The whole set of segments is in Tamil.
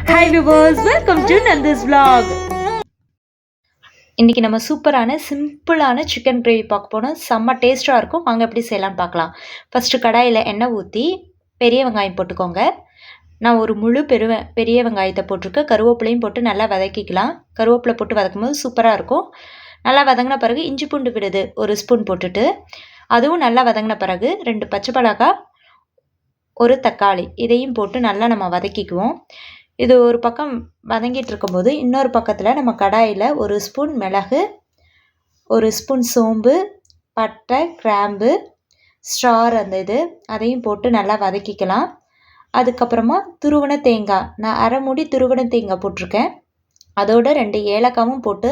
Hi viewers, welcome to Nandha's vlog. இன்றைக்கி நம்ம சூப்பரான சிம்பிளான சிக்கன் கிரேவி பார்க்க போனோம். செம்ம டேஸ்ட்டாக இருக்கும். வாங்க எப்படி செய்யலாம்னு பார்க்கலாம். ஃபஸ்ட்டு கடாயில் எண்ணெய் ஊற்றி பெரிய வெங்காயம் போட்டுக்கோங்க. நான் ஒரு முழு பெரிய வெங்காயத்தை போட்டிருக்கேன். கருவேப்பிலையும் போட்டு நல்லா வதக்கிக்கலாம். கருவேப்பிலை போட்டு வதக்கும்போது சூப்பராக இருக்கும். நல்லா வதங்கின பிறகு இஞ்சி பூண்டு விடுது ஒரு ஸ்பூன் போட்டுட்டு, அதுவும் நல்லா வதங்கின பிறகு 2 பச்சை மிளகாய், ஒரு தக்காளி இதையும் போட்டு நல்லா நம்ம வதக்கிக்குவோம். இது ஒரு பக்கம் வதங்கிட்டு இருக்கும்போது இன்னொரு பக்கத்தில் நம்ம கடாயில் ஒரு ஸ்பூன் மிளகு, ஒரு ஸ்பூன் சோம்பு, பட்டை, கிராம்பு, ஸ்டார் அதையும் போட்டு நல்லா வதக்கிக்கலாம். அதுக்கப்புறமா துருவன தேங்காய், நான் அரை மூடி துருவன தேங்காய் போட்டிருக்கேன். அதோட 2 ஏலக்காவும் போட்டு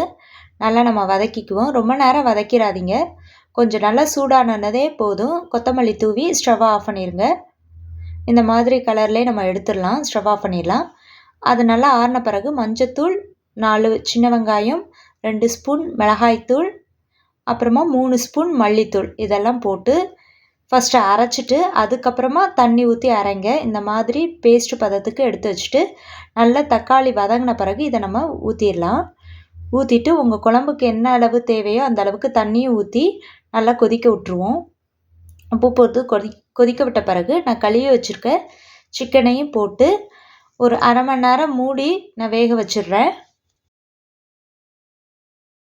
நல்லா நம்ம வதக்கிக்குவோம். ரொம்ப நேரம் வதக்கிடாதீங்க. கொஞ்சம் நல்லா சூடானதே போதும். கொத்தமல்லி தூவி ஸ்டவ்வை ஆஃப் பண்ணிடுங்க. இந்த மாதிரி கலர்லேயே நம்ம எடுத்துடலாம். ஸ்டவ் ஆஃப் பண்ணிடலாம். அது நல்லா ஆறின பிறகு மஞ்சத்தூள், 4 சின்ன வெங்காயம், 2 ஸ்பூன் மிளகாய்த்தூள், அப்புறமா 3 ஸ்பூன் மல்லித்தூள் இதெல்லாம் போட்டு ஃபஸ்ட்டு அரைச்சிட்டு அதுக்கப்புறமா தண்ணி ஊற்றி அரைங்க. இந்த மாதிரி பேஸ்ட் பதத்துக்கு எடுத்து வச்சுட்டு நல்லா தக்காளி வதங்கின பிறகு இதை நம்ம ஊற்றிடலாம். ஊற்றிட்டு உங்கள் குழம்புக்கு என்ன அளவு தேவையோ அந்த அளவுக்கு தண்ணியும் ஊற்றி நல்லா கொதிக்க விட்டுருவோம். உப்பு போட்டு கொதிக்க விட்ட பிறகு நான் கழுவி வச்சுருக்க சிக்கனையும் போட்டு ஒரு அரை மணி நேரம் மூடி நான் வேக வச்சிடுறேன்.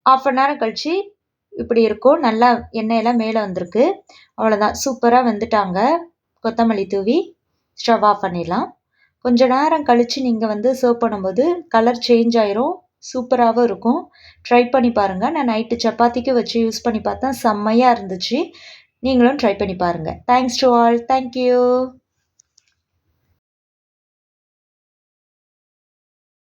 ½ மணி நேரம் கழித்து இப்படி இருக்கும். நல்லா எண்ணெயெல்லாம் மேலே வந்திருக்கு. அவ்வளோதான், சூப்பராக வெந்துட்டாங்க. கொத்தமல்லி தூவி ஸ்டவ் ஆஃப் பண்ணிடலாம். கொஞ்சம் நேரம் கழித்து நீங்கள் சர்வ் பண்ணும்போது கலர் சேஞ்ச் ஆயிரும். சூப்பராகவும் இருக்கும். ட்ரை பண்ணி பாருங்கள். நான் நைட்டு சப்பாத்திக்கு வச்சு யூஸ் பண்ணி பார்த்தேன். செம்மையாக இருந்துச்சு. நீங்களும் ட்ரை பண்ணி பாருங்கள். Thanks to all. தேங்க்யூ.